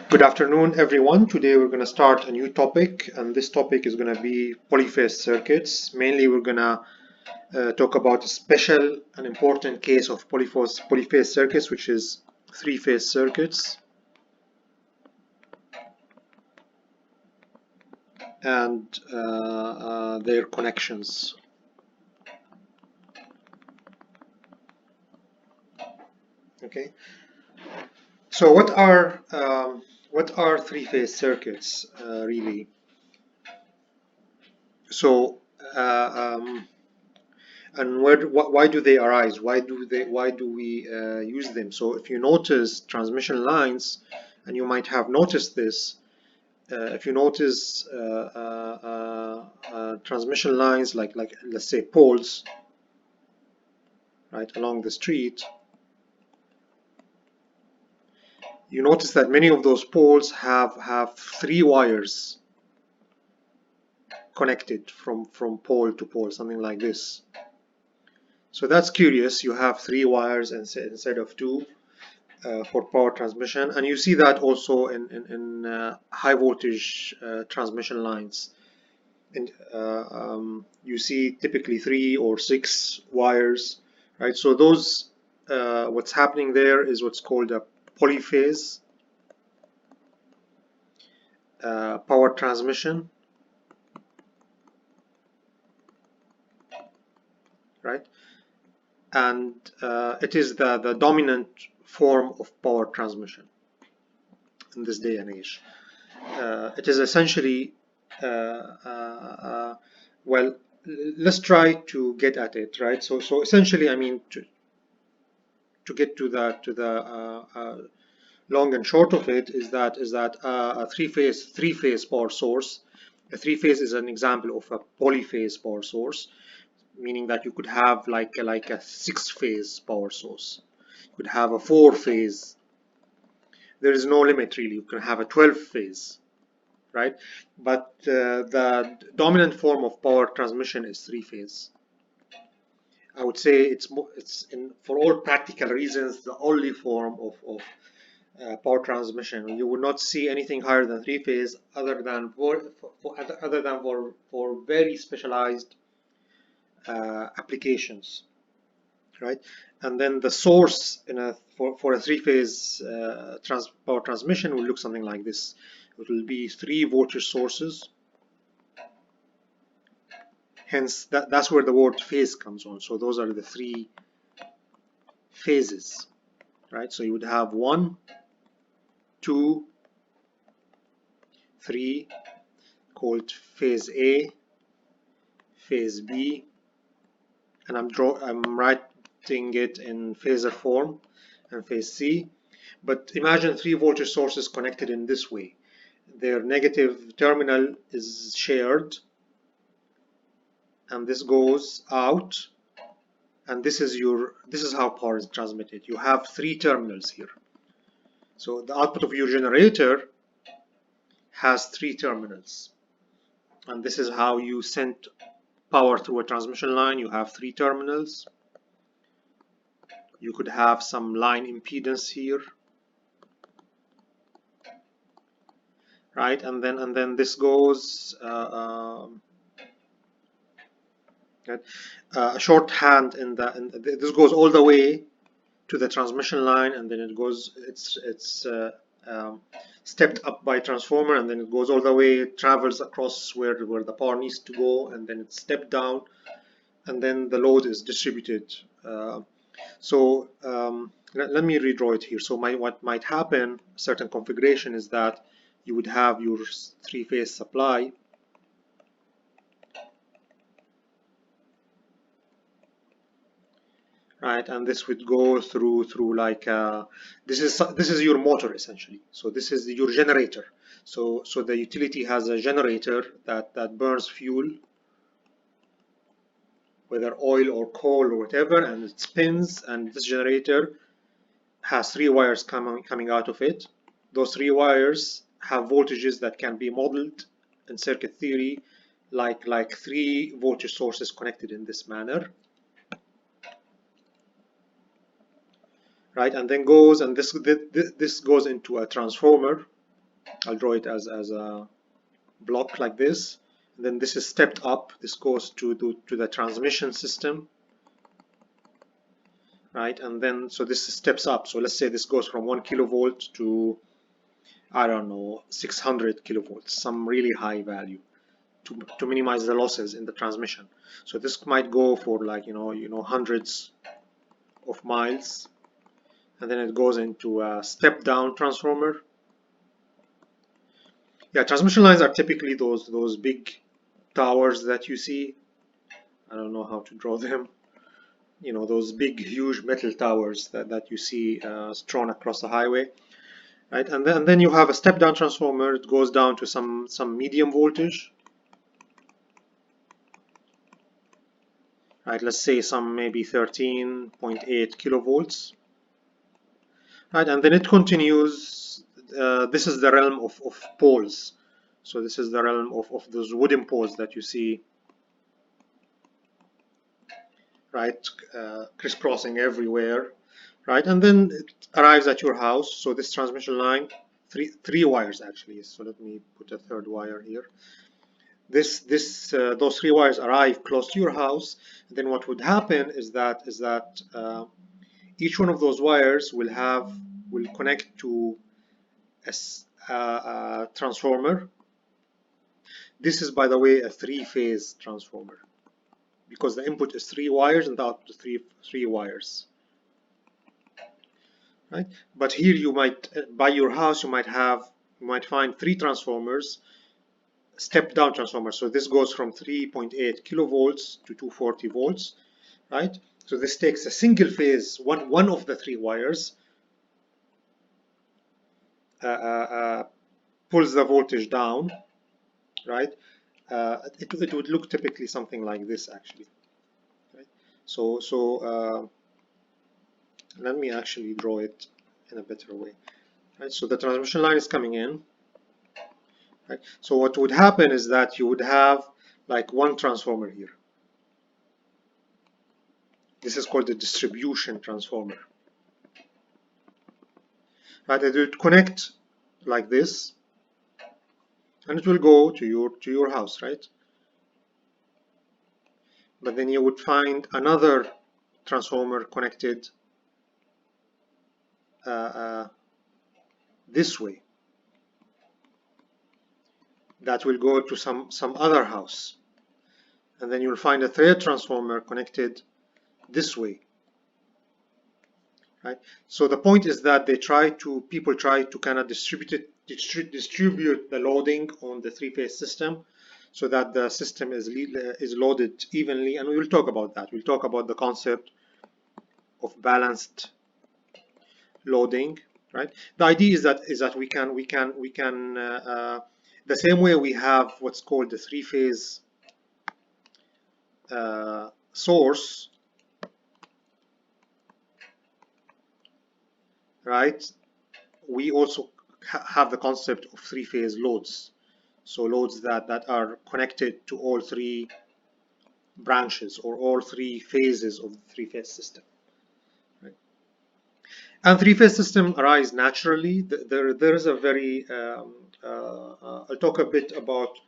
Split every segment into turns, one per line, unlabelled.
Good afternoon, everyone. Today we're going to start a new topic, and this topic is going to be polyphase circuits. Mainly, we're going to talk about a special and important case of polyphase circuits, which is three-phase circuits and their connections. Okay. So, what are three-phase circuits really? So. And why do they arise? Why do we use them? So if you notice transmission lines, and you might have noticed this, if you notice transmission lines like let's say poles, right, along the street, you notice that many of those poles have three wires connected from pole to pole, something like this. So that's curious. You have three wires instead of two. For power transmission, and you see that also in high voltage transmission lines. And you see typically 3 or 6 wires, right? So those what's happening there is what's called a polyphase power transmission, right? And it is the dominant form of power transmission in this day and age. It is essentially well, let's try to get at it, right? So essentially, I mean, to get to the long and short of it is that a three-phase power source. A three-phase is an example of a polyphase power source, meaning that you could have like a six-phase power source. You could have a four-phase. There is no limit really. You can have a 12-phase. Right? But the dominant form of power transmission is three-phase. I would say it's for all practical reasons the only form of power transmission. You will not see anything higher than three-phase other than for very specialized applications, right? And then the source for a three-phase power transmission will look something like this. It will be 3 voltage sources. Hence, that's where the word phase comes on. So those are the 3 phases, right? So you would have 1, 2, 3, called phase A, phase B, and I'm writing it in phasor form, and phase C. But imagine 3 voltage sources connected in this way. Their negative terminal is shared, and this goes out, and this is how power is transmitted. You have 3 terminals here. So the output of your generator has 3 terminals, and this is how you send power through a transmission line. You have 3 terminals. You could have some line impedance here, right? And then this goes a shorthand this goes all the way to the transmission line, and then it's stepped up by transformer, and then it goes all the way, it travels across where the power needs to go, and then it's stepped down, and then the load is distributed. Let me redraw it here. So what might happen, certain configuration, is that you would have your 3-phase supply, right? And this would go through like this is your motor essentially. So this is your generator. So the utility has a generator that burns fuel, whether oil or coal or whatever, and it spins. And this generator has 3 wires coming out of it. Those 3 wires have voltages that can be modeled in circuit theory like 3 voltage sources connected in this manner. Right, and then this goes into a transformer, I'll draw it as a block like this. And then this is stepped up. This goes to the transmission system, right? And then so this steps up. So let's say this goes from 1 kilovolt to, I don't know, 600 kilovolts, some really high value, to minimize the losses in the transmission. So this might go for like hundreds of miles, and then it goes into a step down transformer. Yeah, transmission lines are typically those big towers that you see. I don't know how to draw them. Those big, huge metal towers that you see strewn across the highway, right? And then you have a step down transformer. It goes down to some medium voltage, right? Let's say some maybe 13.8 kilovolts, right? And then it continues. This is the realm of poles. So this is the realm of those wooden poles that you see, right? Crisscrossing everywhere, right? And then it arrives at your house. So this transmission line, three wires actually. So let me put a third wire here. Those three wires arrive close to your house. Then what would happen is that each one of those wires will connect to a transformer. This is, by the way, a three-phase transformer, because the input is 3 wires and the output is three wires, right? But here you might, by your house, you might find 3 transformers, step down transformers. So this goes from 3.8 kilovolts to 240 volts, right? So this takes a single phase, one of the 3 wires, pulls the voltage down, right? It would look typically something like this, actually. Right? So let me actually draw it in a better way. Right? So the transmission line is coming in. Right? So what would happen is that you would have like one transformer here. This is called the distribution transformer. Right? It would connect like this, and it will go to your house, right? But then you would find another transformer connected this way, that will go to some other house, and then you'll find a third transformer connected this way, right? So the point is that people try to kind of distribute the loading on the three-phase system, so that the system is loaded evenly. And we will talk about that. We'll talk about the concept of balanced loading, right? The idea is that we can the same way we have what's called the three-phase source, right? We also have the concept of three-phase loads. So loads that are connected to all 3 branches or all 3 phases of the three-phase system. Right? And three-phase system arise naturally. There is a very I'll talk a bit about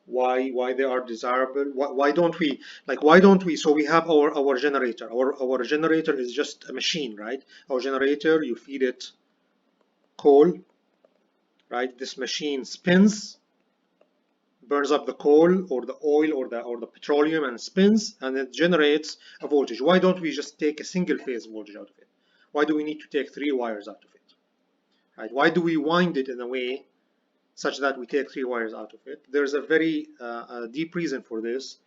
why they are desirable. Why don't we? So we have our generator. Our generator is just a machine, right? Our generator, you feed it coal, right? This machine spins, burns up the coal or the oil or the petroleum and spins, and it generates a voltage. Why don't we just take a single phase voltage out of it? Why do we need to take 3 wires out of it? Right? Why do we wind it in a way such that we take 3 wires out of it? There's a very deep reason for this,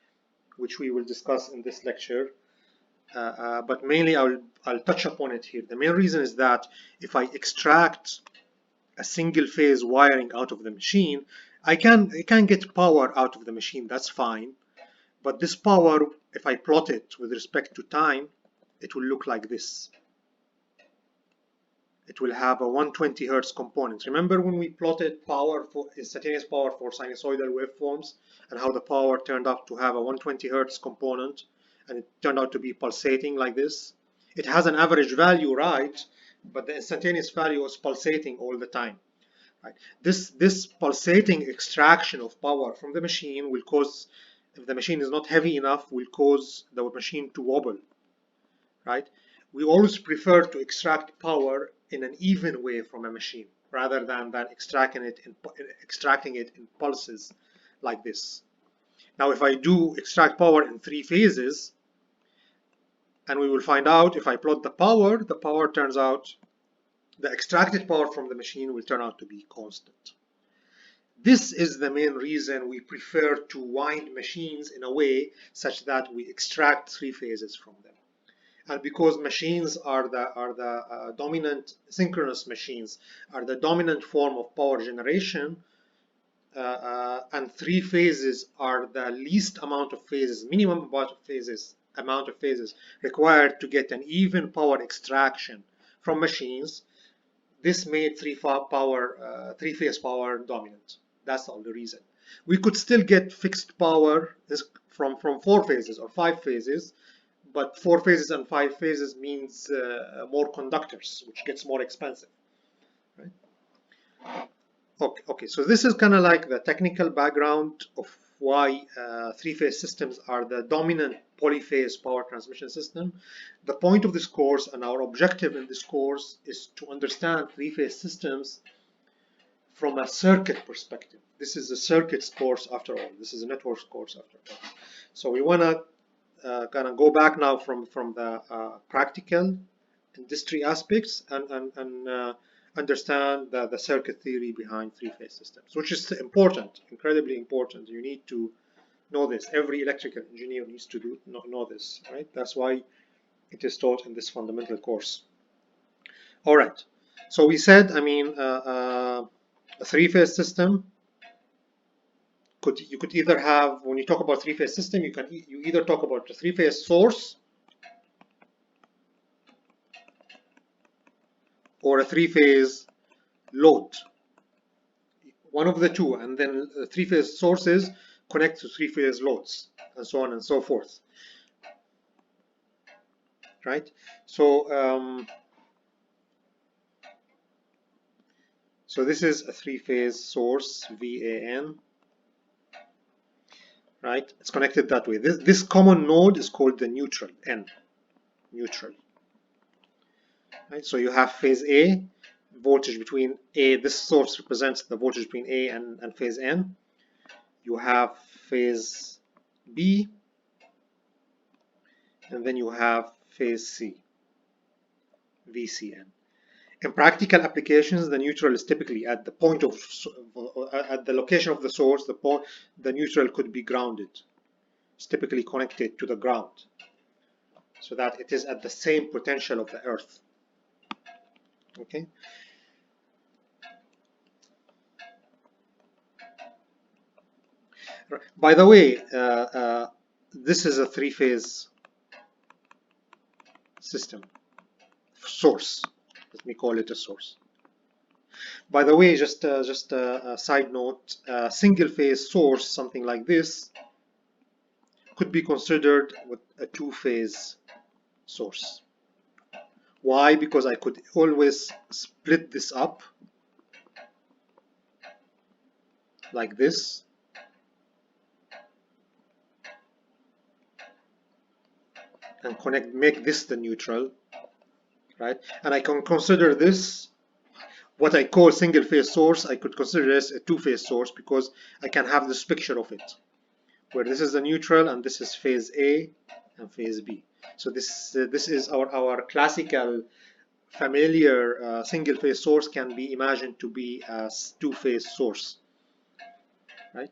which we will discuss in this lecture. But mainly I'll touch upon it here. The main reason is that if I extract a single phase wiring out of the machine, I can get power out of the machine, that's fine. But this power, if I plot it with respect to time, it will look like this. It will have a 120 Hertz component. Remember when we plotted power for instantaneous power for sinusoidal waveforms, and how the power turned out to have a 120 Hertz component, and it turned out to be pulsating like this? It has an average value, right? But the instantaneous value is pulsating all the time. right? This pulsating extraction of power from the machine will cause, if the machine is not heavy enough, will cause the machine to wobble, right? We always prefer to extract power in an even way from a machine rather than extracting it in pulses like this. Now, if I do extract power in 3 phases, and we will find out if I plot the power turns out, the extracted power from the machine will turn out to be constant. This is the main reason we prefer to wind machines in a way such that we extract 3 phases from them. And because machines are the dominant, synchronous machines are the dominant form of power generation, and 3 phases are the least amount of phases, minimum amount of phases required to get an even power extraction from machines. This made three-phase power dominant. That's all the reason. We could still get fixed power from 4 phases or 5 phases, but 4 phases and 5 phases means more conductors, which gets more expensive. Right? Okay, so this is kind of like the technical background of why 3-phase systems are the dominant polyphase power transmission system. The point of this course and our objective in this course is to understand 3-phase systems from a circuit perspective. This is a circuits course after all. This is a networks course after all. So we want to kind of go back now from the practical industry aspects and understand the circuit theory behind 3-phase systems, which is important, incredibly important. You need to know this. Every electrical engineer needs to know this, right? That's why it is taught in this fundamental course. All right. So we said, I mean, a 3-phase system you could either have, when you talk about 3-phase system, you either talk about a 3-phase source or a 3-phase load, one of the two, and then 3-phase sources connect to 3-phase loads, and so on and so forth, right? So so this is a 3-phase source, VAN, right? It's connected that way. This common node is called the neutral, N, neutral, right? So you have phase A, voltage between A, this source represents the voltage between A and phase N. You have phase B, and then you have phase C, VCN. In practical applications, the neutral is typically at the point of, at the location of the source, the neutral could be grounded. It's typically connected to the ground so that it is at the same potential of the earth. Okay. By the way, this is a 3-phase system source. Let me call it a source. By the way, just a side note, a single-phase source, something like this, could be considered with a 2-phase source. Why? Because I could always split this up like this, and make this the neutral, right? And I can consider this, what I call single-phase source, I could consider this a 2-phase source because I can have this picture of it, where this is the neutral and this is phase A and phase B. So this is our classical familiar single-phase source can be imagined to be a 2-phase source, right?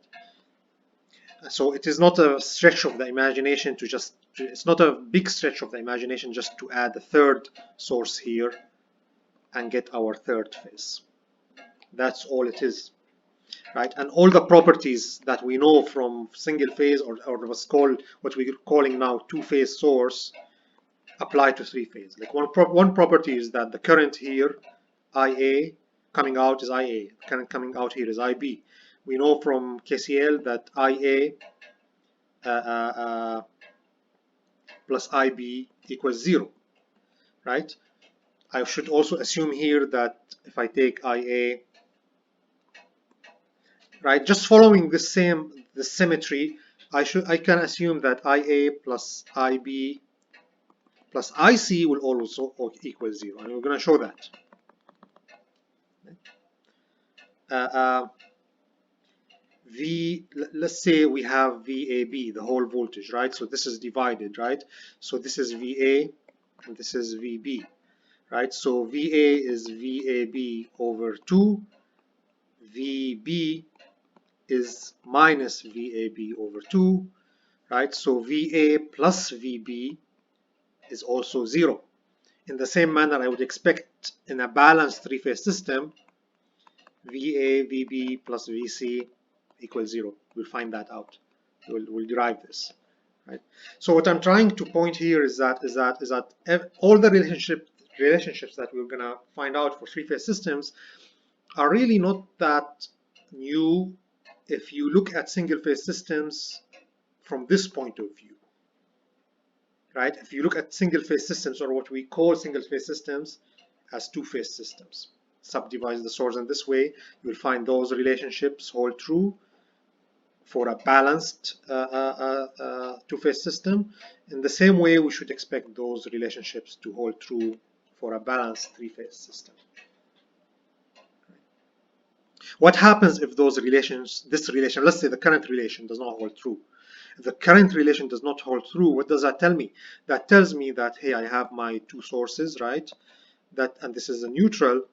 So it is not a stretch of the imagination to just, it's not a big stretch of the imagination just to add a 3rd source here and get our 3rd phase. That's all it is, right? And all the properties that we know from single phase or what's called, what we're calling now 2-phase source, apply to 3-phase. Like one property is that the current here, IA, coming out is IA, current coming out here is IB. We know from KCL that IA plus IB equals 0, right? I should also assume here that if I take IA right? Just following the symmetry, I can assume that IA plus IB plus IC will also equal 0, and we're going to show that. Let's say we have VAB, the whole voltage, right? So this is divided, right? So this is VA and this is VB, right? So VA is VAB over 2, VB is minus VAB over 2, right? So VA plus VB is also 0. In the same manner, I would expect in a balanced three-phase system, VA, VB plus VC equals 0. We'll find that out. We'll derive this, right? So what I'm trying to point here is that all the relationships that we're gonna find out for three-phase systems are really not that new if you look at single-phase systems from this point of view, right? If you look at single-phase systems, or what we call single-phase systems, as two-phase systems, subdivide the source in this way, you will find those relationships hold true for a balanced two-phase system. In the same way, we should expect those relationships to hold true for a balanced three-phase system. What happens if those relations, let's say the current relation does not hold true? If the current relation does not hold true, what does that tell me? That tells me that, hey, I have my two sources, right? And this is a neutral.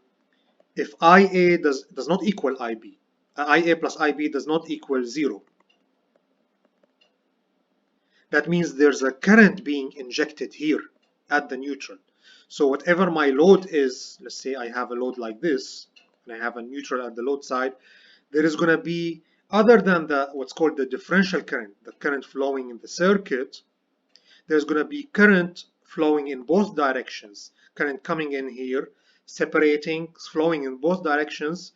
If IA does not equal IB, IA plus IB does not equal 0, that means there's a current being injected here at the neutral. So whatever my load is, let's say I have a load like this, and I have a neutral at the load side, there is going to be, other than what's called the differential current, the current flowing in the circuit, there's going to be current flowing in both directions, current coming in here, separating, flowing in both directions,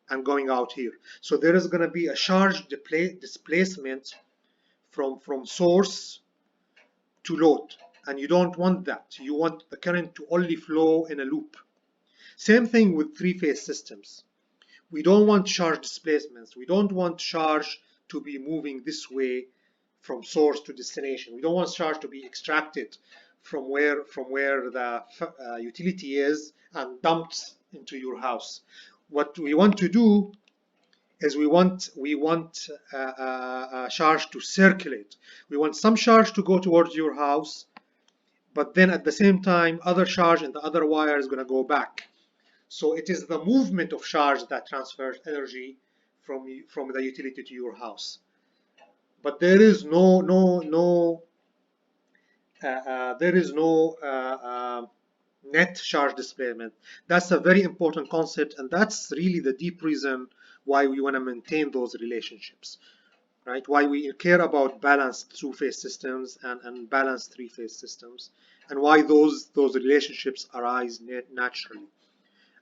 and going out here. So there is going to be a charge displacement from source to load, and you don't want that. You want the current to only flow in a loop. Same thing with three-phase systems. We don't want charge displacements. We don't want charge to be moving this way from source to destination. We don't want charge to be extracted from where the utility is and dumped into your house. What we want to do is we want charge to circulate. We want some charge to go towards your house, but then at the same time, other charge in the other wire is going to go back. So it is the movement of charge that transfers energy from the utility to your house. But there is no net charge displacement. That's a very important concept, and that's really the deep reason why we want to maintain those relationships, right? Why we care about balanced two-phase systems and balanced three-phase systems, and why those relationships arise naturally.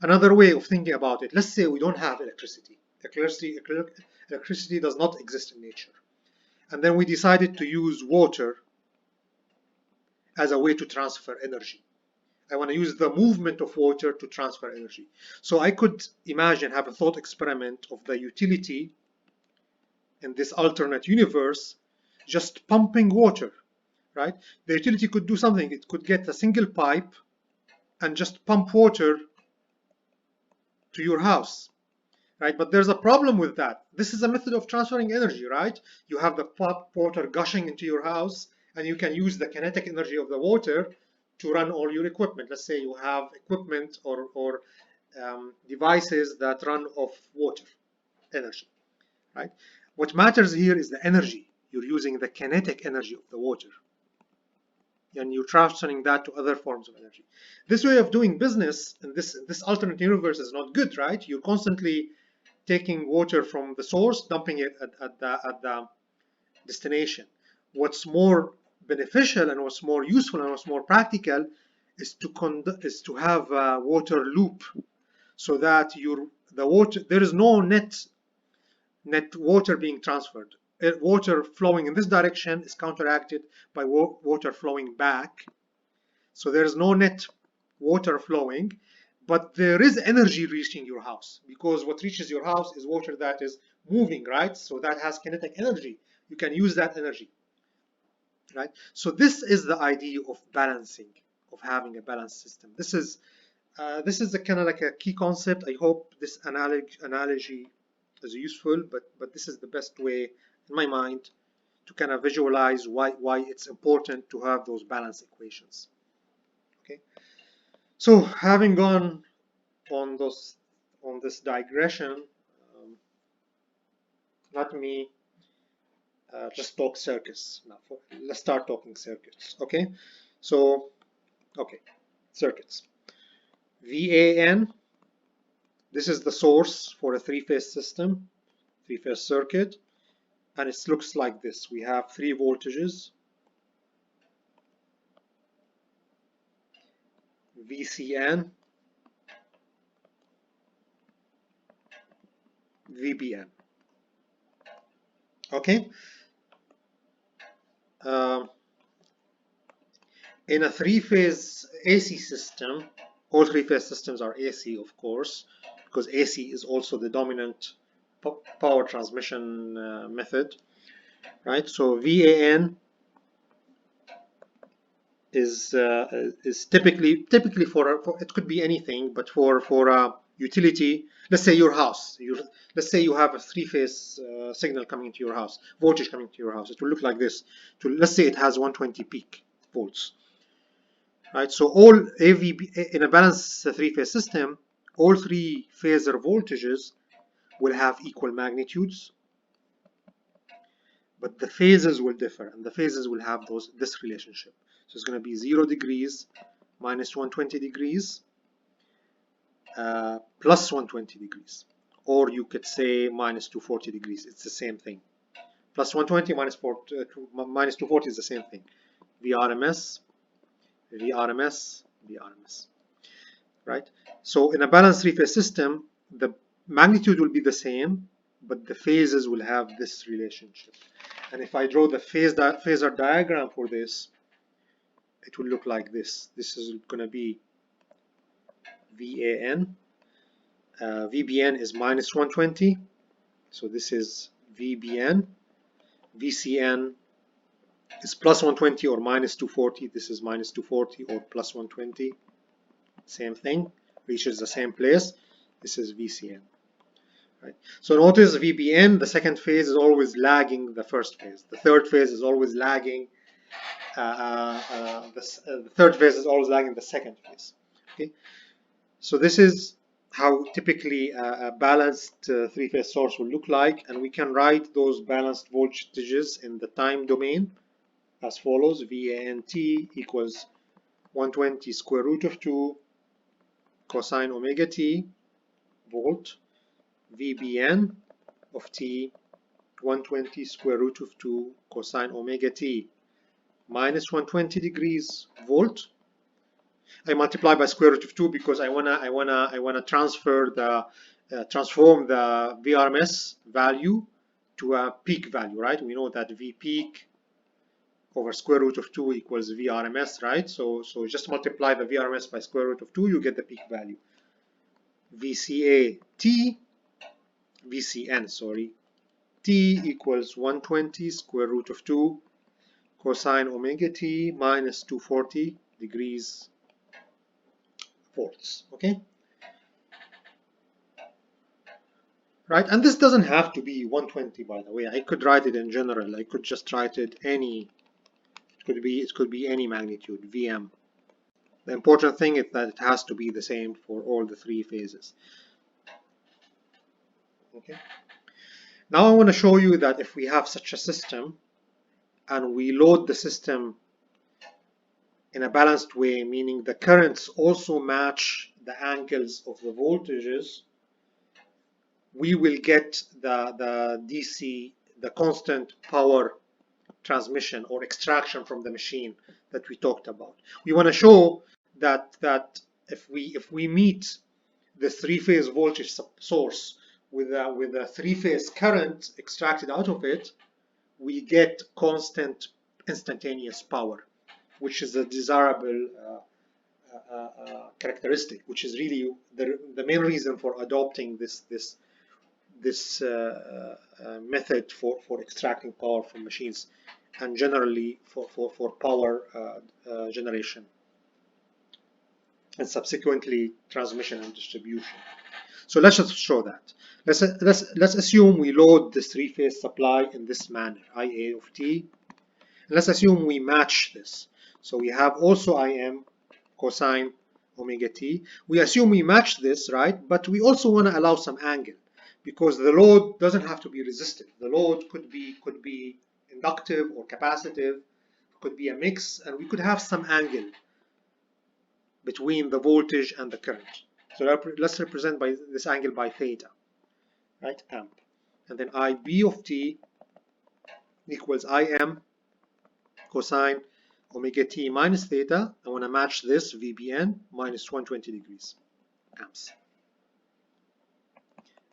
Another way of thinking about it, let's say we don't have electricity. Electricity does not exist in nature. And then we decided to use water as a way to transfer energy. I want to use the movement of water to transfer energy. So I could imagine, have a thought experiment of the utility in this alternate universe just pumping water, right? The utility could do something. It could get a single pipe and just pump water to your house, right? But there's a problem with that. This is a method of transferring energy, right? You have the water gushing into your house, and you can use the kinetic energy of the water to run all your equipment. Let's say you have equipment or devices that run off water energy, right? What matters here is the energy. You're using the kinetic energy of the water, and you're transferring that to other forms of energy. This way of doing business in this alternate universe is not good, right? You're constantly taking water from the source, dumping it at the destination. What's more beneficial and what's more useful and what's more practical is to have a water loop, so that there is no net water being transferred. Water flowing in this direction is counteracted by water flowing back. So there is no net water flowing, but there is energy reaching your house, because what reaches your house is water that is moving, right? So that has kinetic energy. You can use that energy, right? So this is the idea of balancing, of having a balanced system. This is a kind of like a key concept. I hope this analogy is useful, but this is the best way in my mind to kind of visualize why it's important to have those balance equations. Okay, so having gone on this digression, let me just talk circuits now. Let's start talking circuits. Okay, so okay, circuits. VAN, this is the source for a three-phase system, three-phase circuit, and it looks like this. We have three voltages, VCN, VBN. Okay. In a three-phase AC system, all three-phase systems are AC, of course, because AC is also the dominant power transmission method, right? So VAN is typically for it could be anything, but for a utility, let's say your house. Let's say you have a three-phase signal coming into your house, voltage coming to your house. It will look like this. Let's say it has 120 peak volts. Right, so all AVB in a balanced three-phase system, all three phasor voltages will have equal magnitudes, but the phases will differ, and the phases will have this relationship. So it's going to be 0 degrees minus 120 degrees plus 120 degrees, or you could say minus 240 degrees. It's the same thing. Plus 120 minus 240 is the same thing. VRMS, VRMS, VRMS. Right? So in a balanced three-phase system, the magnitude will be the same, but the phases will have this relationship. And if I draw the phasor diagram for this, it will look like this. This is going to be VAN. VBN is minus 120. So this is VBN. VCN is plus 120 or minus 240. This is minus 240 or plus 120. Same thing, reaches the same place. This is VCN. Right. So notice VBN, the second phase is always lagging the first phase. The third phase is always lagging. The third phase is always lagging the second phase. Okay. So this is how typically a balanced three-phase source will look like, and we can write those balanced voltages in the time domain as follows: VANT equals 120 square root of 2 cosine omega t volt. VBN of t 120 square root of 2 cosine omega t minus 120 degrees volt. I multiply by square root of 2 because I wanna transfer the transform the VRMS value to a peak value, right? We know that V peak over square root of 2 equals VRMS, right? So just multiply the VRMS by square root of 2, you get the peak value. VCN, sorry, t equals 120 square root of 2 cosine omega t minus 240 degrees volts. Okay, right, and this doesn't have to be 120, by the way. I could write it in general. I could just write it any, it could be any magnitude, VM. The important thing is that it has to be the same for all the three phases. Okay, now I want to show you that if we have such a system and we load the system in a balanced way, meaning the currents also match the angles of the voltages, we will get the DC, the constant power transmission or extraction from the machine that we talked about. We want to show that if we meet the three-phase voltage source with a three-phase current extracted out of it, we get constant instantaneous power, which is a desirable characteristic, which is really the main reason for adopting this method for extracting power from machines, and generally for power generation and subsequently transmission and distribution. So let's just show that. Let's assume we load this three-phase supply in this manner, IA of t. And let's assume we match this. So we have also Im cosine omega t. We assume we match this, right? But we also want to allow some angle, because the load doesn't have to be resistive. The load could be inductive or capacitive, could be a mix, and we could have some angle between the voltage and the current. So let's represent by this angle by theta, right? Amp. And then IB of t equals Im cosine omega t minus theta. I want to match this VBN minus 120 degrees amps.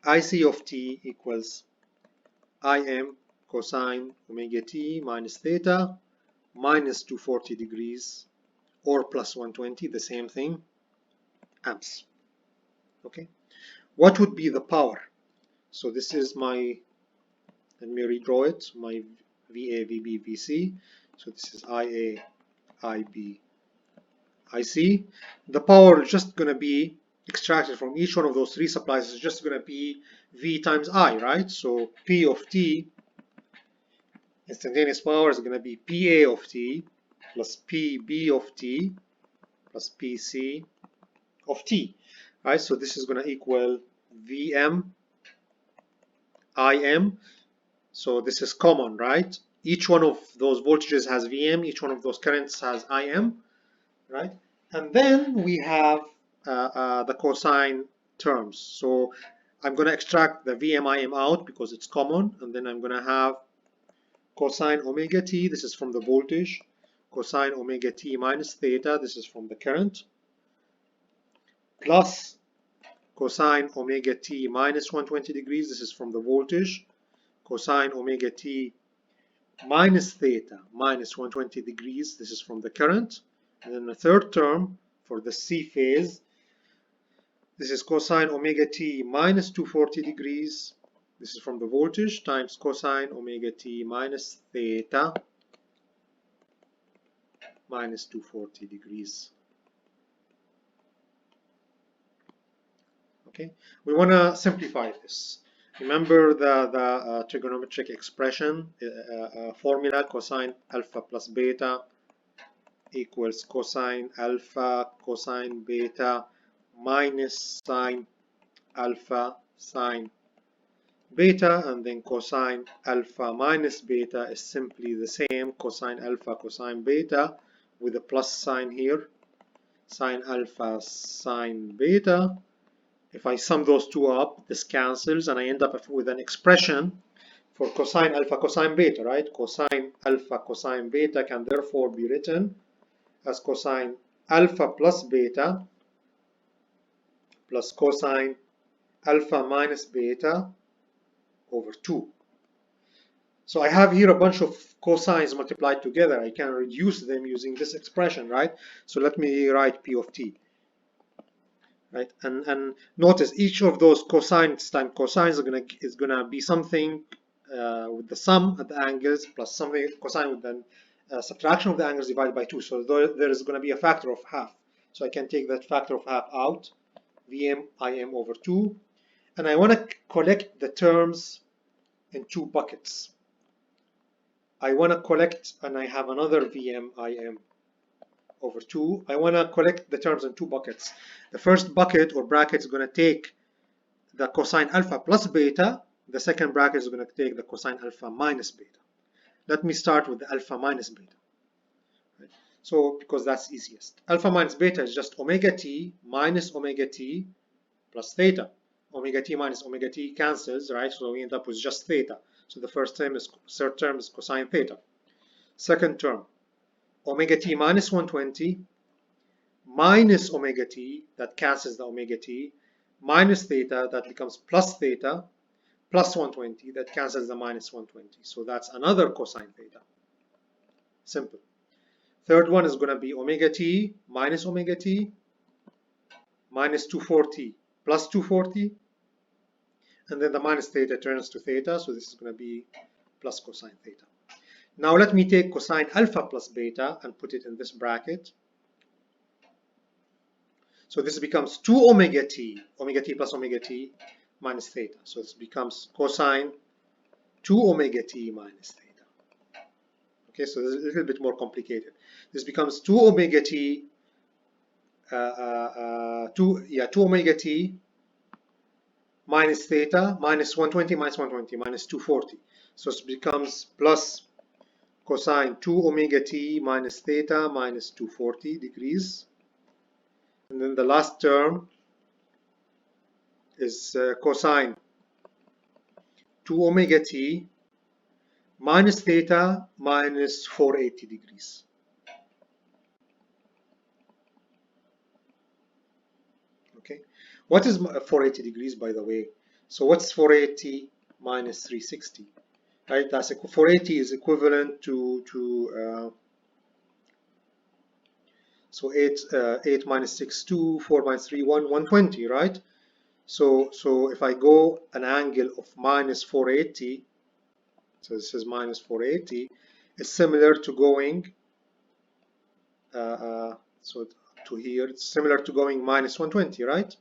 IC of t equals Im cosine omega t minus theta minus 240 degrees or plus 120, the same thing, amps. Okay, what would be the power? So this is my, let me redraw it, my VA, VB, VC. So this is IA, IB, IC. The power is just going to be extracted from each one of those three supplies is just going to be V times I, right? So P of t, instantaneous power, is going to be PA of t plus PB of t plus PC of t, right? So this is going to equal VM IM. So this is common, right? Each one of those voltages has VM, each one of those currents has IM, right? And then we have the cosine terms. So I'm going to extract the VM IM out because it's common, and then I'm going to have cosine omega t, this is from the voltage, cosine omega t minus theta, this is from the current, plus cosine omega t minus 120 degrees, this is from the voltage, cosine omega t minus theta minus 120 degrees, this is from the current, and then the third term for the C phase, this is cosine omega t minus 240 degrees, this is from the voltage, times cosine omega t minus theta minus 240 degrees. Okay, we want to simplify this. Remember the trigonometric expression formula, cosine alpha plus beta equals cosine alpha cosine beta minus sine alpha sine beta, and then cosine alpha minus beta is simply the same, cosine alpha cosine beta with a plus sign here, sine alpha sine beta. If I sum those two up, this cancels, and I end up with an expression for cosine alpha cosine beta, right? Cosine alpha cosine beta can therefore be written as cosine alpha plus beta plus cosine alpha minus beta over 2. So I have here a bunch of cosines multiplied together. I can reduce them using this expression, right? So let me write P of t. Right, and notice each of those cosines times cosines is gonna be something with the sum at the angles plus something cosine with the subtraction of the angles divided by 2. So there is going to be a factor of half. So I can take that factor of half out, Vm Im over 2, and I want to collect the terms in two buckets. I want to collect, and I have another Vm Im over 2. I want to collect the terms in two buckets. The first bucket or bracket is going to take the cosine alpha plus beta. The second bracket is going to take the cosine alpha minus beta. Let me start with the alpha minus beta. Right? So, because that's easiest. Alpha minus beta is just omega t minus omega t plus theta. Omega t minus omega t cancels, right? So we end up with just theta. So the third term is cosine theta. Second term, omega t minus 120 minus omega t, that cancels the omega t, minus theta, that becomes plus theta, plus 120, that cancels the minus 120. So that's another cosine theta. Simple. Third one is going to be omega t minus 240 plus 240, and then the minus theta turns to theta, so this is going to be plus cosine theta. Now let me take cosine alpha plus beta and put it in this bracket. So this becomes 2 omega t plus omega t minus theta. So this becomes cosine 2 omega t minus theta. Okay, so this is a little bit more complicated. This becomes 2 omega t, 2 omega t minus theta minus 120 minus 120 minus 240. So it becomes plus cosine 2 omega t minus theta minus 240 degrees. And then the last term is cosine 2 omega t minus theta minus 480 degrees. Okay, what is 480 degrees, by the way? So what's 480 minus 360? Right, that's 480 is equivalent to so 8 minus 6, 2, 4 minus 3, 1, 120, right? So if I go an angle of minus 480, so this is minus 480, it's similar to going, so to here, it's similar to going minus 120, right?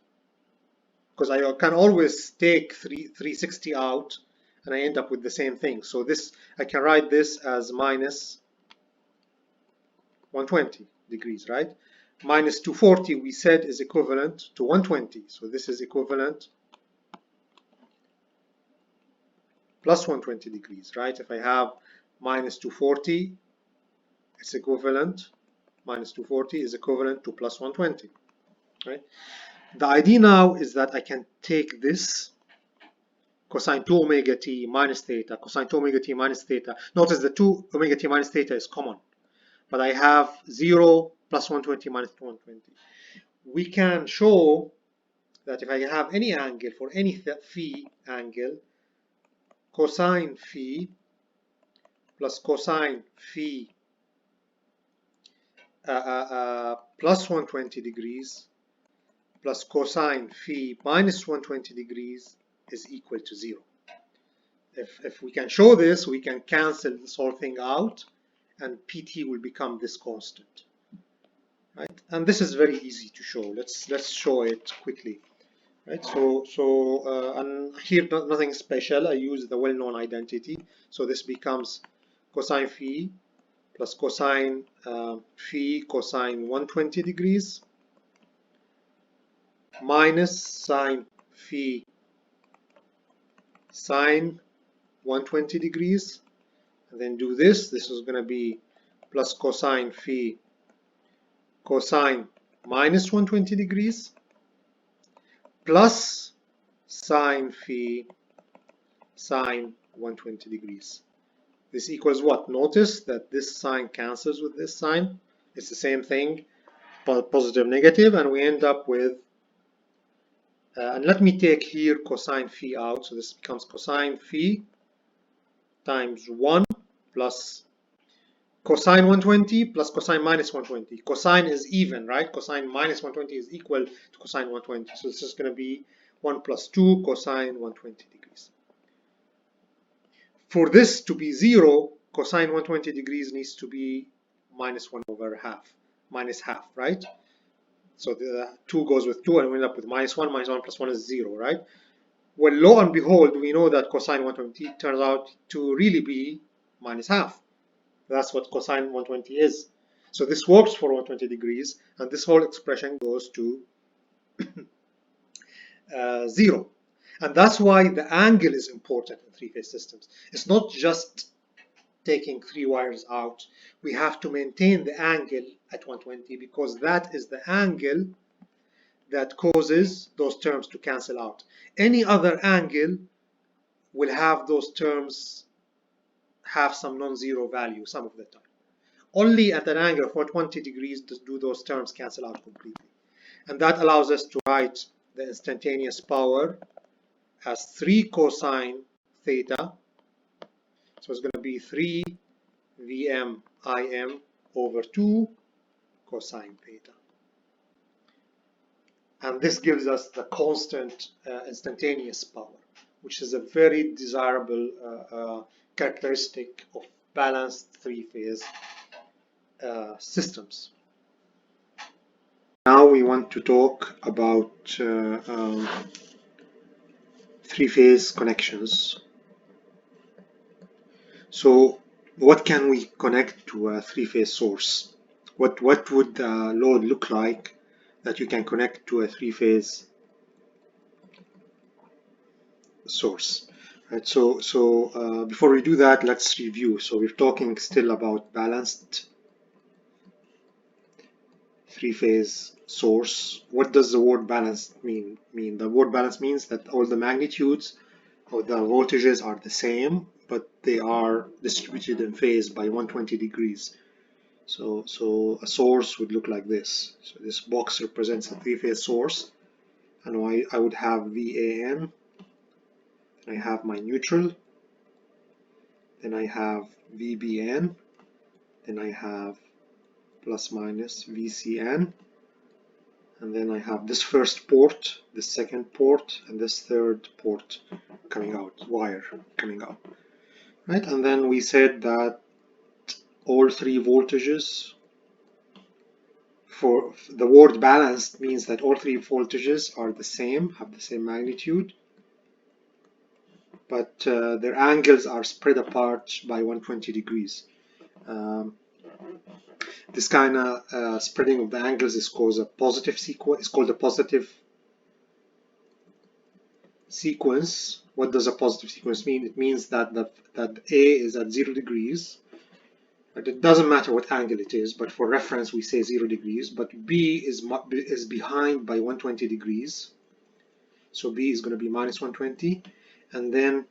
Because I can always take 360 out and I end up with the same thing. So this, I can write this as minus 120 degrees, right? Minus 240 we said is equivalent to 120. So this is equivalent plus 120 degrees, right? If I have minus 240, it's equivalent, minus 240 is equivalent to plus 120, right? The idea now is that I can take this cosine 2 omega t minus theta, cosine 2 omega t minus theta. Notice the 2 omega t minus theta is common, but I have 0 plus 120 minus 120. We can show that if I have any angle for any phi angle, cosine phi plus cosine phi plus 120 degrees plus cosine phi minus 120 degrees is equal to 0. If we can show this, we can cancel this whole thing out and PT will become this constant, right? And this is very easy to show. Let's show it quickly, right? And here nothing special. I use the well-known identity. So this becomes cosine phi plus cosine phi cosine 120 degrees minus sine phi sine 120 degrees, and then do this. This is going to be plus cosine phi cosine minus 120 degrees plus sine phi sine 120 degrees. This equals what? Notice that this sign cancels with this sign. It's the same thing, positive, negative, and we end up with and let me take here cosine phi out. So this becomes cosine phi times 1 plus cosine 120 plus cosine minus 120. Cosine is even, right? Cosine minus 120 is equal to cosine 120. So this is going to be 1 plus 2 cosine 120 degrees. For this to be 0, cosine 120 degrees needs to be minus 1 over half, minus half, right? So the 2 goes with 2 and we end up with minus 1 plus 1 is 0, right? Well, lo and behold, we know that cosine 120 turns out to really be minus half. That's what cosine 120 is. So this works for 120 degrees, and this whole expression goes to 0. And that's why the angle is important in three-phase systems. It's not just taking 3 wires out. We have to maintain the angle at 120 because that is the angle that causes those terms to cancel out. Any other angle will have those terms have some non-zero value some of the time. Only at an angle of 120 degrees do those terms cancel out completely. And that allows us to write the instantaneous power as 3 cosine theta. So it's going to be 3 Vm Im over 2 cosine theta. And this gives us the constant instantaneous power, which is a very desirable characteristic of balanced three-phase systems. Now we want to talk about three-phase connections. So what can we connect to a three-phase source? What would the load look like that you can connect to a three-phase source? Right, so before we do that, let's review. So we're talking still about balanced three-phase source. What does the word balanced mean? The word balance means that all the magnitudes of the voltages are the same, but they are distributed in phase by 120 degrees. So a source would look like this. So this box represents a three-phase source, and I would have VAN. I have my neutral, then I have VBN, then I have plus minus VCN, and then I have this first port, this second port, and this third port coming out, wire coming out, right? And then we said that all three voltages, for the word balanced means that all three voltages are the same, have the same magnitude, but their angles are spread apart by 120 degrees. This kind of spreading of the angles is called a positive sequence. It's called a positive sequence. What does a positive sequence mean? It means that that A is at 0 degrees. But it doesn't matter what angle it is, but for reference we say 0 degrees. But B is behind by 120 degrees. So B is going to be minus 120, and then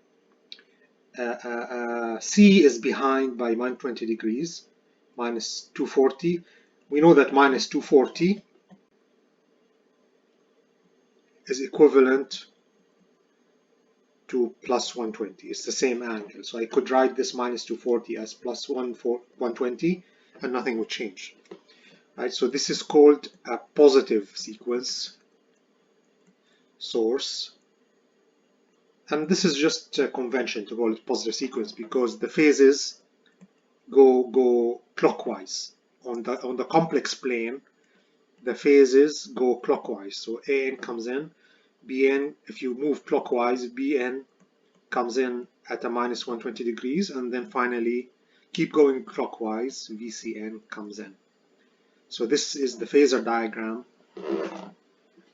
C is behind by 120 degrees, minus 240. We know that minus 240 is equivalent to plus 120. It's the same angle. So I could write this minus 240 as plus 120 and nothing would change. Right? So this is called a positive sequence source. And this is just a convention to call it positive sequence because the phases go clockwise. On the complex plane, the phases go clockwise. So AN comes in, BN, if you move clockwise, BN comes in at a minus 120 degrees, and then finally keep going clockwise, VCN comes in. So this is the phasor diagram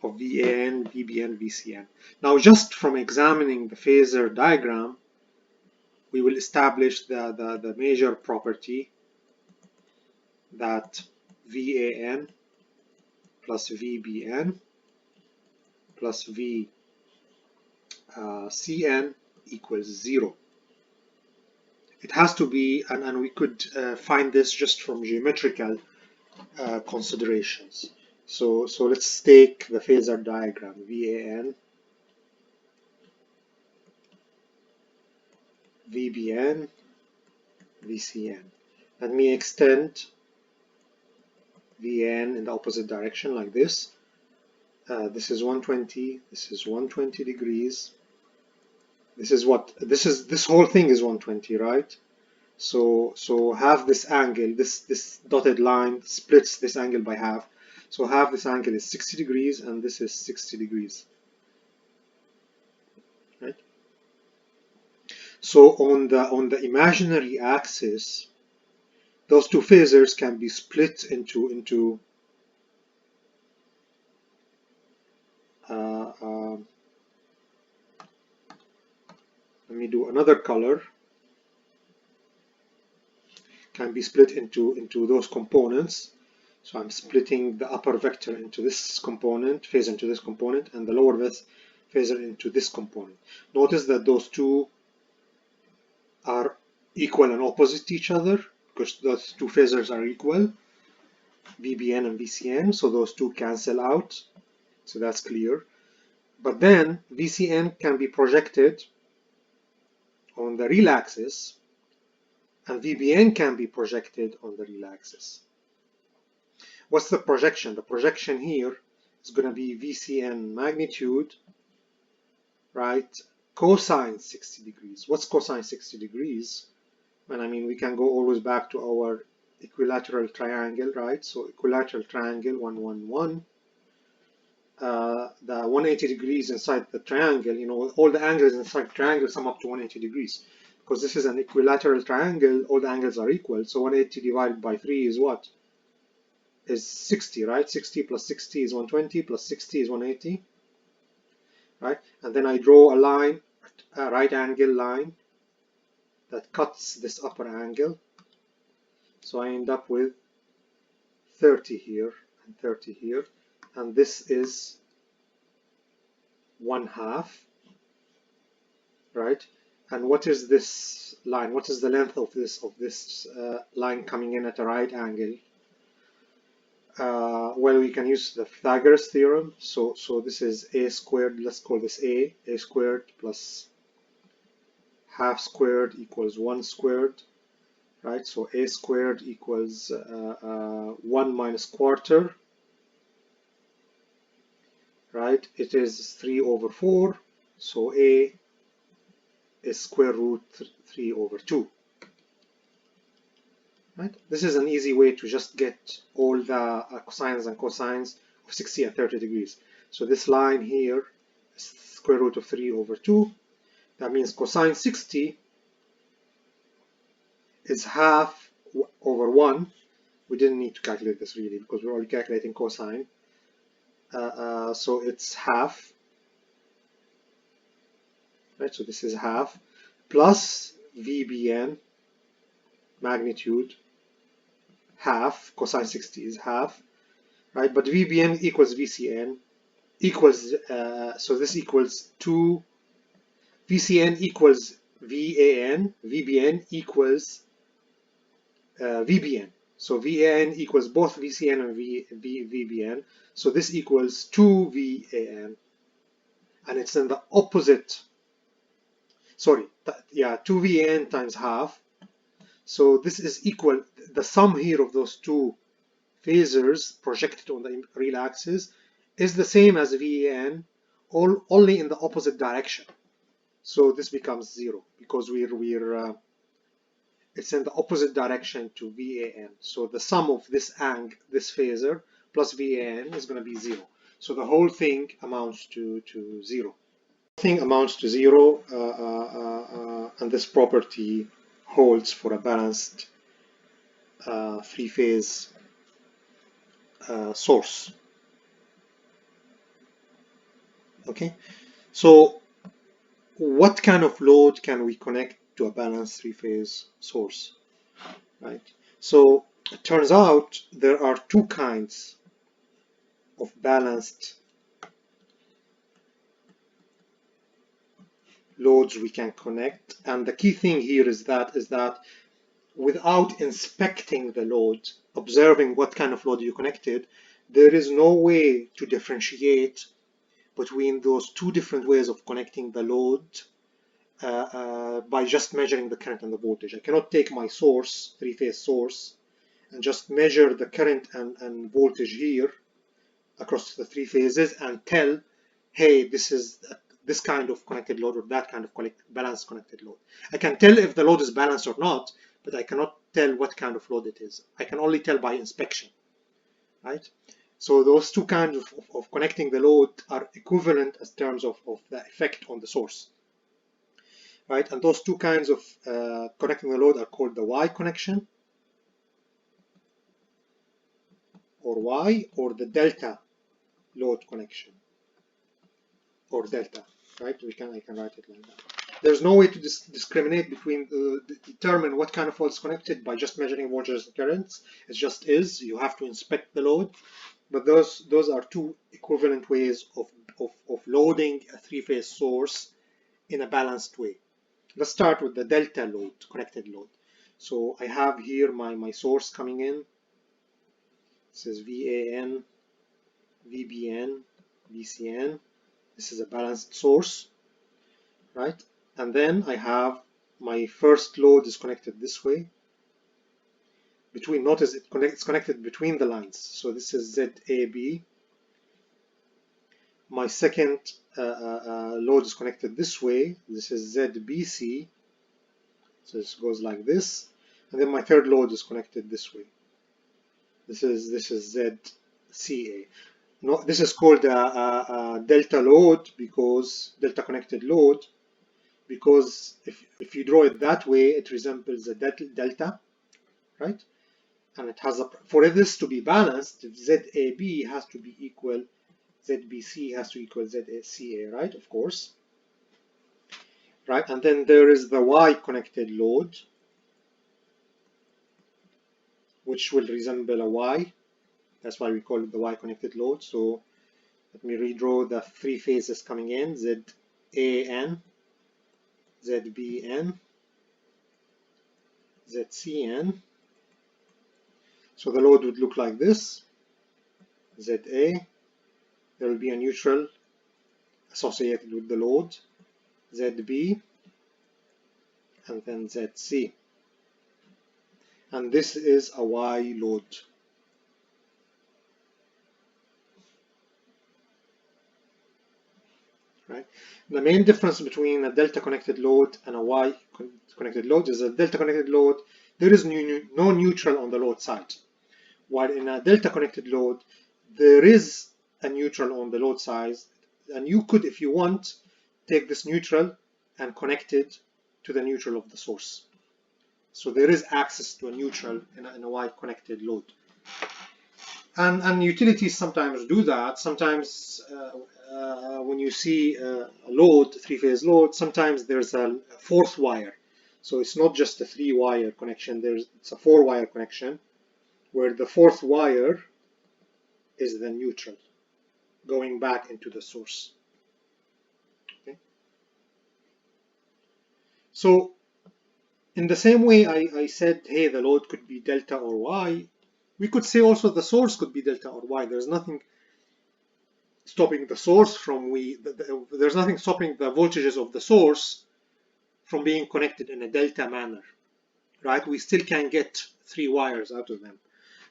of VAN, VBN, VCN. Now just from examining the phasor diagram, we will establish the major property that VAN plus VBN plus VCN equals 0. It has to be, and we could find this just from geometrical considerations. So let's take the phasor diagram, VAN, VBN, VCN. Let me extend VN in the opposite direction like this. This is 120, this is 120 degrees. This whole thing is 120, right? So half this angle, this dotted line splits this angle by half. So half this angle is 60 degrees and this is 60 degrees. Right? So on the imaginary axis, those two phasors can be split into let me do another color. Can be split into those components. So I'm splitting the upper vector into this component, phasor into this component, and the lower phasor into this component. Notice that those two are equal and opposite to each other because those two phasors are equal, VBN and VCN, so those two cancel out. So that's clear. But then VCN can be projected on the real axis and VBN can be projected on the real axis. What's the projection? The projection here is going to be VCN magnitude, right, cosine 60 degrees. What's cosine 60 degrees? And I mean, we can go always back to our equilateral triangle, right? So equilateral triangle 1, 1, 1. The 180 degrees inside the triangle, you know, all the angles inside the triangle sum up to 180 degrees. Because this is an equilateral triangle, all the angles are equal. So 180 divided by 3 is what? Is 60, right? 60 plus 60 is 120, plus 60 is 180, right? And then I draw a line, a right angle line that cuts this upper angle. So I end up with 30 here and 30 here. And this is 1/2, right? And what is this line? What is the length of this line coming in at a right angle? Well, we can use the Pythagoras theorem. So this is a squared. Let's call this a squared plus half squared equals 1 squared, right? So a squared equals 1 minus quarter, right? It is 3 over 4. So a is square root 3 over 2. Right? This is an easy way to just get all the cosines and cosines of 60 and 30 degrees. So this line here is square root of 3 over 2. That means cosine 60 is half over 1. We didn't need to calculate this really because we're already calculating cosine. So it's half. Right? So this is half plus VBN magnitude half, cosine 60 is half, right? But VBN equals VCN equals, so this equals 2, VCN equals VAN, VBN equals VBN. So VAN equals both VCN and VBN. So this equals 2 VAN. And it's in the opposite, sorry, yeah, 2 VAN times half. So this is equal, the sum here of those two phasors projected on the real axis is the same as VAN, only in the opposite direction. So this becomes 0 because it's in the opposite direction to VAN. So the sum of this phasor plus VAN is going to be 0. So the whole thing amounts to 0. The thing amounts to 0, and this property holds for a balanced three-phase source. Okay, so what kind of load can we connect to a balanced three-phase source, right? So it turns out there are two kinds of balanced loads we can connect, and the key thing here is that without inspecting the load, observing what kind of load you connected, there is no way to differentiate between those two different ways of connecting the load by just measuring the current and the voltage. I cannot take my source, three-phase source, and just measure the current and voltage here across the three phases and tell, hey, this is this kind of connected load or that kind of balanced connected load. I can tell if the load is balanced or not, but I cannot tell what kind of load it is. I can only tell by inspection, right? So those two kinds of connecting the load are equivalent as terms of the effect on the source, right? And those two kinds of connecting the load are called the Y connection, or Y, or the delta load connection, or delta, right? I can write it like that. There's no way to discriminate between determine what kind of load is connected by just measuring voltages and currents. It just is. You have to inspect the load. But those are two equivalent ways of loading a three-phase source in a balanced way. Let's start with the delta load, connected load. So I have here my source coming in. This is VAN, VBN, VCN. This is a balanced source, right? And then I have my first load is connected this way. Notice it's connected between the lines. So this is ZAB. My second load is connected this way. This is ZBC. So this goes like this. And then my third load is connected this way. This is ZCA. No, this is called a delta load, because delta connected load, because if you draw it that way, it resembles a delta, right? And it has for this to be balanced, ZAB has to be equal, ZBC has to equal ZCA, right? Of course, right? And then there is the Y connected load, which will resemble a Y. That's why we call it the Y connected load. So let me redraw the three phases coming in: ZAN, ZBN, ZCN. So the load would look like this: ZA, there will be a neutral associated with the load, ZB, and then ZC. And this is a Y load. Right? The main difference between a delta connected load and a Y connected load is a delta connected load, there is no neutral on the load side. While in a delta connected load, there is a neutral on the load side, and you could, if you want, take this neutral and connect it to the neutral of the source. So there is access to a neutral in a Y connected load. And utilities sometimes do that. Sometimes when you see a load, three-phase load, sometimes there's a fourth wire. So it's not just a three-wire connection, it's a four-wire connection, where the fourth wire is the neutral going back into the source. Okay. So in the same way I said, hey, the load could be delta or Y, we could say also the source could be delta or Y. There's nothing stopping the source from there's nothing stopping the voltages of the source from being connected in a delta manner, right? We still can get three wires out of them,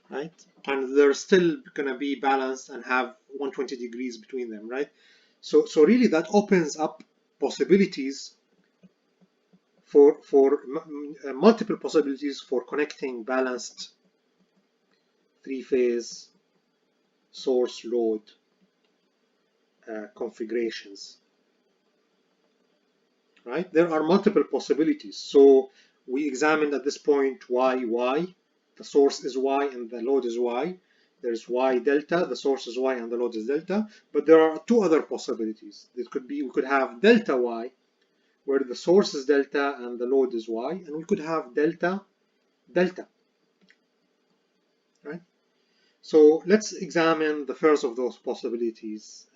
right? And they're still going to be balanced and have 120 degrees between them, right? So really that opens up possibilities for multiple possibilities for connecting balanced three-phase source load configurations, right? There are multiple possibilities. So we examined at this point Y, the source is Y and the load is Y. There's Y delta, the source is Y and the load is delta. But there are two other possibilities. It could be, we could have delta Y, where the source is delta and the load is Y, and we could have delta delta, right? So let's examine the first of those possibilities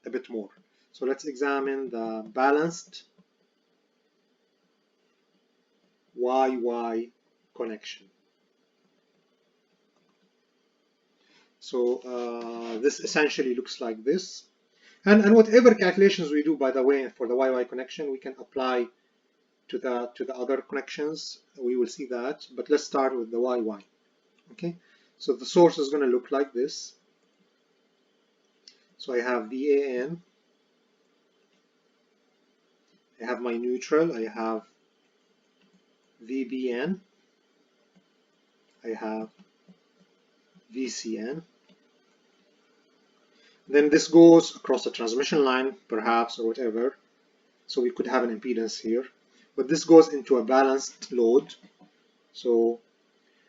a bit more. So let's examine the balanced YY connection. So this essentially looks like this. And whatever calculations we do, by the way, for the YY connection, we can apply to the other connections. We will see that. But let's start with the YY. Okay. So the source is going to look like this. So I have VAN. I have my neutral. I have VBN. I have VCN. Then this goes across a transmission line, perhaps, or whatever. So we could have an impedance here. But this goes into a balanced load. So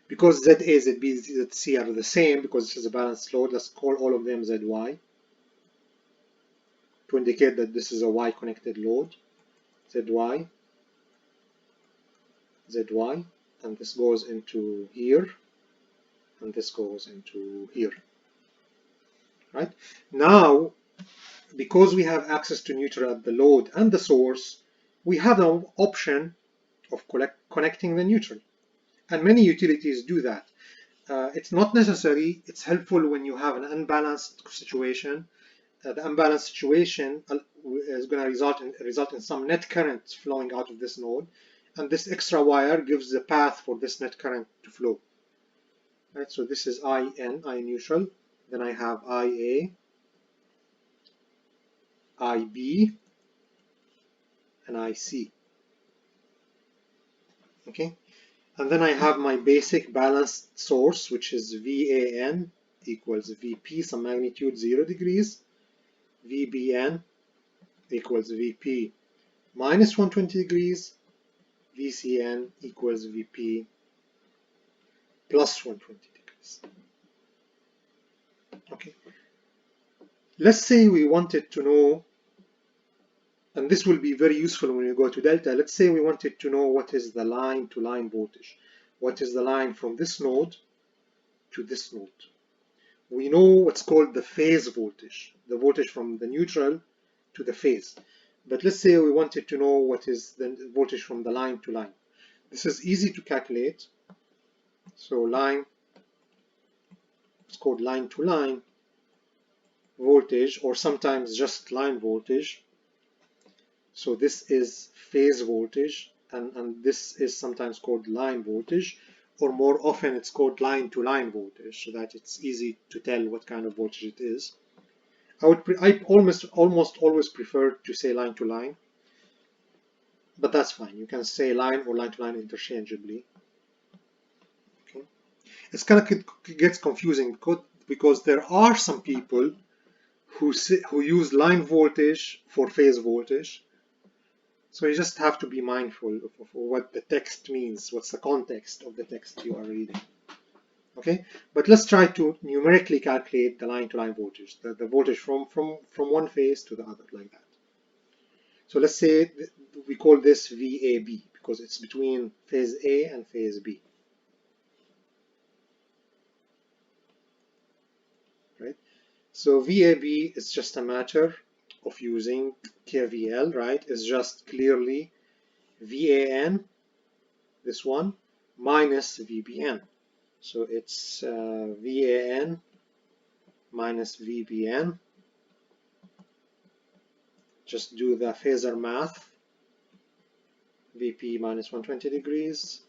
because ZA, ZB, ZC are the same, because this is a balanced load, let's call all of them ZY to indicate that this is a Y connected load. ZY, ZY, and this goes into here, and this goes into here. Right? Now, because we have access to neutral at the load and the source, we have an option of connecting the neutral. And many utilities do that. It's not necessary. It's helpful when you have an unbalanced situation. the unbalanced situation is going to result in some net current flowing out of this node, and this extra wire gives the path for this net current to flow. Right, so this is IN, I neutral. Then I have IA, IB, and IC. Okay, and then I have my basic balanced source, which is VAN equals VP, some magnitude 0 degrees, VBN equals VP minus 120 degrees, VCN equals VP plus 120 degrees. Okay, let's say we wanted to know, and this will be very useful when you go to delta. Let's say we wanted to know what is the line to line voltage. What is the line from this node to this node? We know what's called the phase voltage, the voltage from the neutral to the phase. But let's say we wanted to know what is the voltage from the line to line. This is easy to calculate. So line, it's called line to line voltage, or sometimes just line voltage. So this is phase voltage, and this is sometimes called line voltage, or more often it's called line to line voltage, so that it's easy to tell what kind of voltage it is. I almost always prefer to say line to line, but that's fine. You can say line or line to line interchangeably. Okay, it's kind of gets confusing because there are some people who use line voltage for phase voltage. So you just have to be mindful of what the text means, what's the context of the text you are reading. Okay, but let's try to numerically calculate the line-to-line voltage, the voltage from one phase to the other, like that. So let's say we call this VAB because it's between phase A and phase B. Right? So VAB is just a matter of using KVL, right? It's just clearly VAN, this one, minus VBN. So it's VAN minus VBN. Just do the phasor math. VP minus 120 degrees,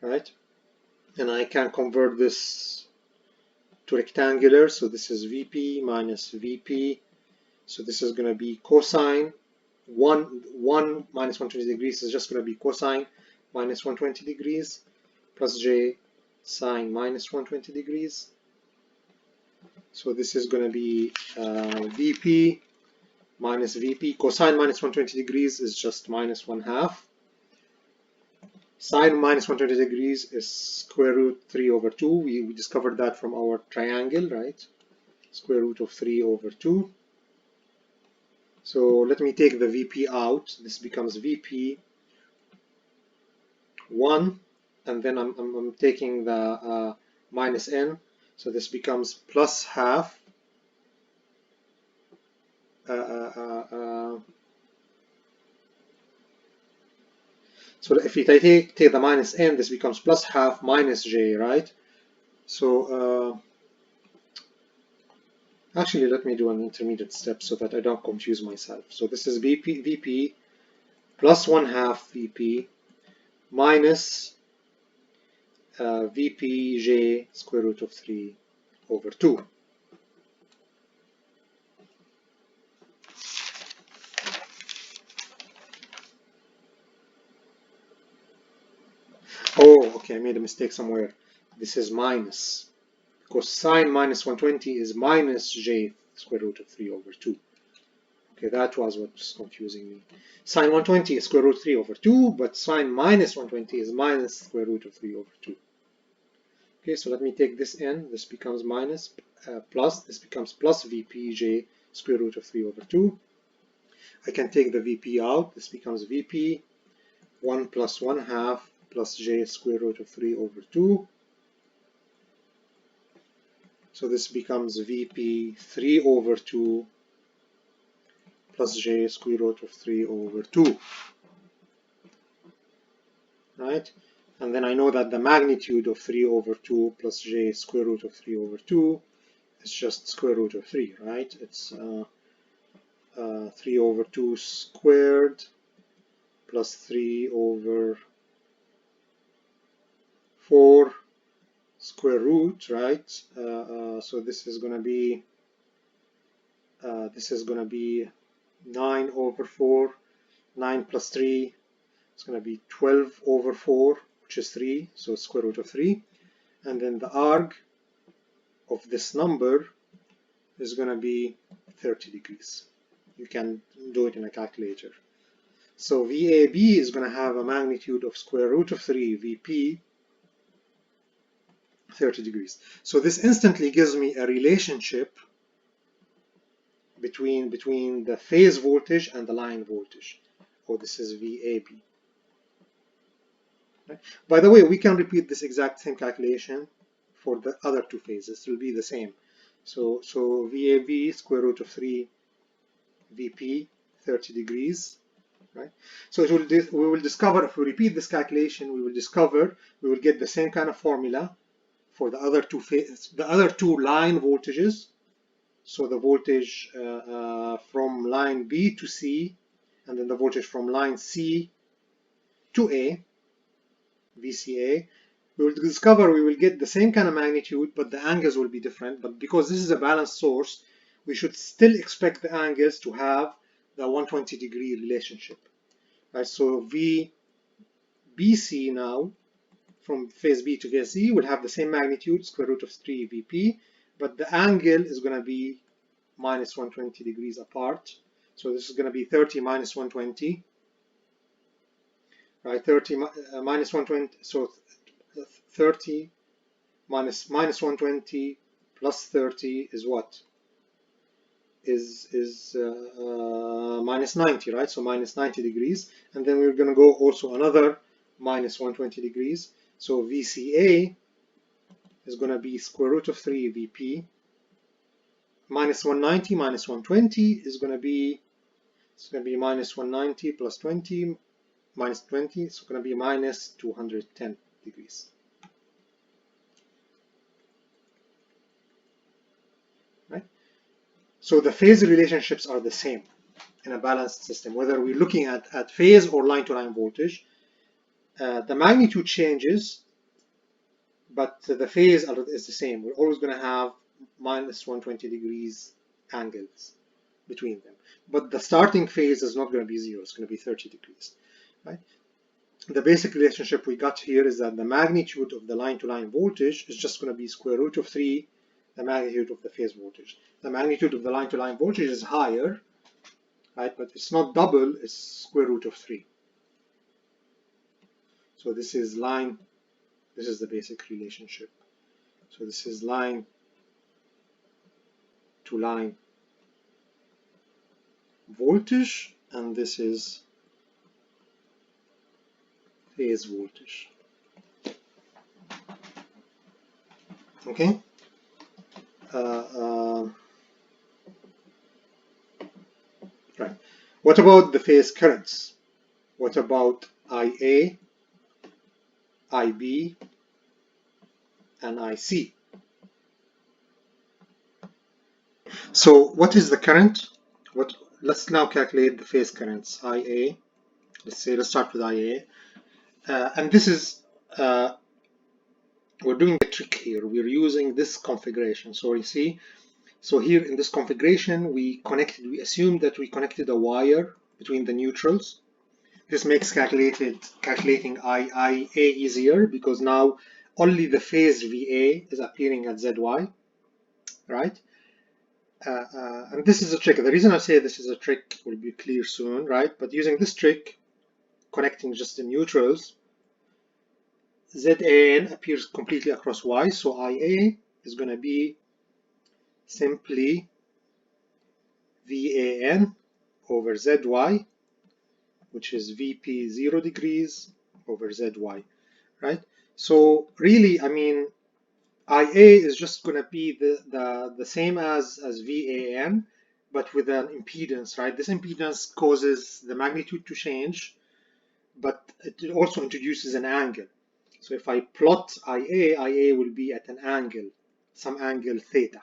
right? And I can convert this to rectangular. So this is VP minus VP. So this is going to be cosine 1 minus 120 degrees is just going to be cosine minus 120 degrees plus J sine minus 120 degrees. So this is going to be VP minus VP. Cosine minus 120 degrees is just minus 1/2. Sine minus 120 degrees is square root 3 over 2. We discovered that from our triangle, right? Square root of 3 over 2. So let me take the VP out. This becomes VP 1, and then I'm taking the minus n. So this becomes plus half. So if I take the minus n, this becomes plus half minus j, right? So actually, let me do an intermediate step so that I don't confuse myself. So this is VP plus 1/2 VP minus VPJ square root of 3 over 2. Oh, okay, I made a mistake somewhere. This is minus, because sine minus 120 is minus j square root of 3 over 2. Okay, that was what was confusing me. Sine 120 is square root 3 over 2, but sine minus 120 is minus square root of 3 over 2. Okay, so let me take this n. This becomes minus plus. This becomes plus VPJ square root of 3 over 2. I can take the VP out. This becomes VP 1 plus 1/2 plus j square root of 3 over 2. So this becomes VP 3 over 2 plus j square root of 3 over 2. Right? And then I know that the magnitude of 3 over 2 plus j square root of 3 over 2 It's just square root of 3, right? It's 3 over 2 squared plus 3 over 4 square root, right? So this is going to be 9 over 4. 9 plus 3 is going to be 12 over 4, which is 3, so square root of 3. And then the arg of this number is going to be 30 degrees. You can do it in a calculator. So VAB is going to have a magnitude of square root of 3 VP 30 degrees. So this instantly gives me a relationship between the phase voltage and the line voltage. Oh, this is VAB. Right? By the way, we can repeat this exact same calculation for the other two phases. It will be the same. So VAB square root of 3 VP 30 degrees. Right? So we will discover, if we repeat this calculation, we will get the same kind of formula for the other two line voltages. So the voltage from line B to C, and then the voltage from line C to A, VCA. We will discover we will get the same kind of magnitude, but the angles will be different. But because this is a balanced source, we should still expect the angles to have the 120-degree relationship. Right? So VBC now, from phase B to phase C, will have the same magnitude, square root of 3 VP, but the angle is going to be minus 120 degrees apart. So this is going to be 30 minus 120. Right, 30 minus 120, so 30 minus 120 plus 30 is what? Is minus 90, right? So minus 90 degrees, and then we're going to go also another minus 120 degrees. So VCA is going to be square root of 3 VP minus 190 minus 120 is going to be, it's going to be minus 190 plus 20 minus 20, so it's going to be minus 210 degrees. Right? So the phase relationships are the same in a balanced system, whether we're looking at phase or line-to-line voltage. The magnitude changes, but the phase is the same. We're always going to have minus 120 degrees angles between them. But the starting phase is not going to be 0, it's going to be 30 degrees. Right? The basic relationship we got here is that the magnitude of the line-to-line voltage is just going to be square root of 3 the magnitude of the phase voltage. The magnitude of the line-to-line voltage is higher, right? But it's not double, it's square root of 3. So this is line, this is the basic relationship. So this is line to line voltage, and this is phase voltage. Okay. Right. What about the phase currents? What about IA, IB, and IC? So what is the current? Let's now calculate the phase currents. IA, let's start with IA. And this is, we're doing a trick here. We're using this configuration. So you see, so here in this configuration, we assumed that we connected a wire between the neutrals. This makes calculating IA easier because now only the phase VA is appearing at ZY, right? And this is a trick. The reason I say this is a trick will be clear soon, right? But using this trick, connecting just the neutrals, ZAN appears completely across Y, so IA is going to be simply VAN over ZY, which is VP 0 degrees over ZY, right? So really, I mean, IA is just going to be the same as VAN, but with an impedance, right? This impedance causes the magnitude to change, but it also introduces an angle. So if I plot IA will be at an angle, some angle theta,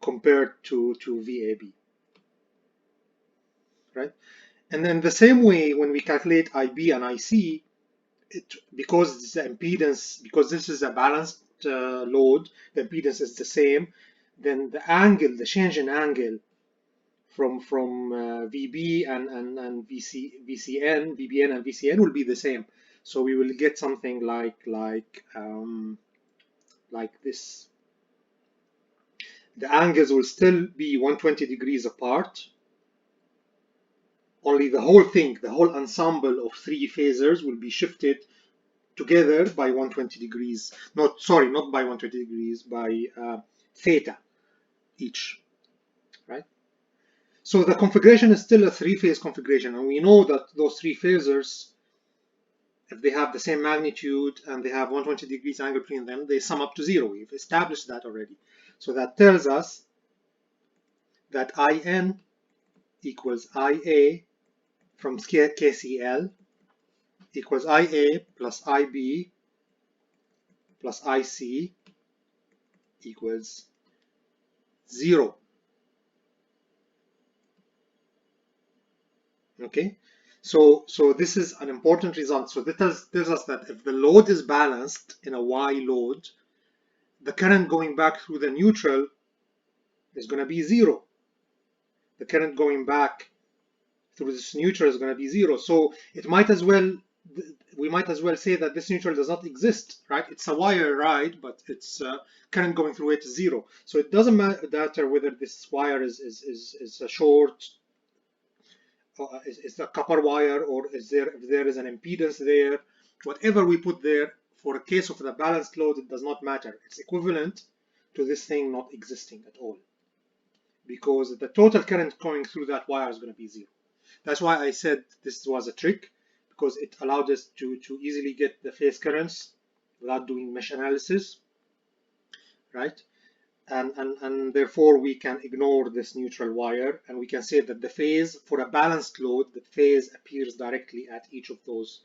compared to VAB, right? And then the same way when we calculate IB and IC, because the impedance, because this is a balanced load, the impedance is the same, then the angle, the change in angle from VB and VBN and VCN will be the same. So we will get something like this. The angles will still be 120 degrees apart. Only the whole thing, the whole ensemble of three phasors will be shifted together by 120 degrees. Not by 120 degrees, by theta each, right? So the configuration is still a three-phase configuration, and we know that those three phasors, if they have the same magnitude and they have 120 degrees angle between them, they sum up to 0. We've established that already. So that tells us that IN equals IA from KCL equals IA plus IB plus IC equals 0. Okay, so this is an important result. So that tells us that if the load is balanced in a Y load, the current going back through the neutral is going to be 0. The current going back through this neutral is going to be 0. So it might as well, we might as well say that this neutral does not exist, right? It's a wire ride, but its current going through it is 0. So it doesn't matter whether this wire is a short, is a copper wire, or if there is an impedance there. Whatever we put there, for a case of the balanced load, it does not matter. It's equivalent to this thing not existing at all, because the total current going through that wire is going to be 0. That's why I said this was a trick, because it allowed us to easily get the phase currents without doing mesh analysis, right? And therefore we can ignore this neutral wire, and we can say that the phase, for a balanced load, the phase appears directly at each of those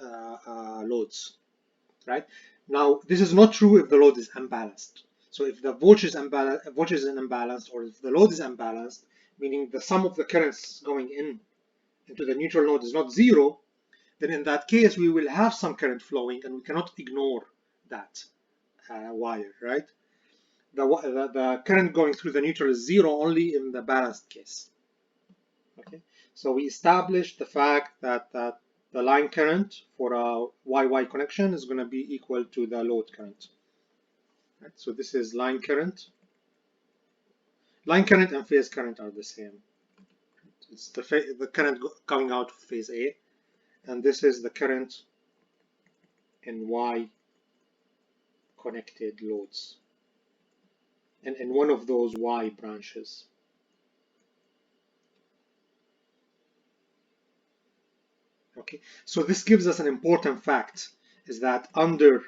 loads, right? Now, this is not true if the load is unbalanced. So if the voltage is unbalanced, or if the load is unbalanced, meaning the sum of the currents going into the neutral node is not 0, then in that case we will have some current flowing, and we cannot ignore that wire, right? The current going through the neutral is 0 only in the balanced case. Okay, so we established the fact that the line current for a YY connection is going to be equal to the load current. Right? So this is line current. Line current and phase current are the same. It's the current coming out of phase A, and this is the current in Y connected loads, and in one of those Y branches. Okay, so this gives us an important fact, is that under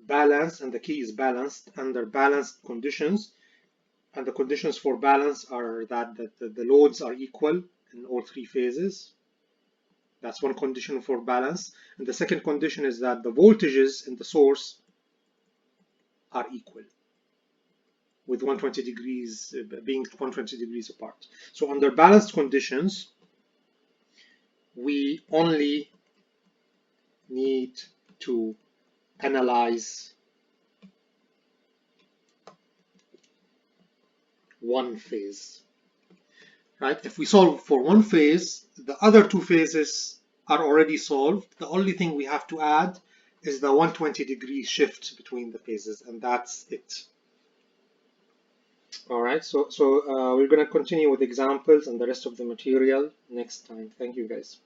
balance, and the key is balanced, under balanced conditions, and the conditions for balance are that the loads are equal in all three phases. That's one condition for balance. And the second condition is that the voltages in the source are equal, with 120 degrees being 120 degrees apart. So under balanced conditions, we only need to analyze one phase, right? If we solve for one phase, the other two phases are already solved. The only thing we have to add is the 120 degree shift between the phases, and that's it. All right, so we're going to continue with examples and the rest of the material next time. Thank you, guys.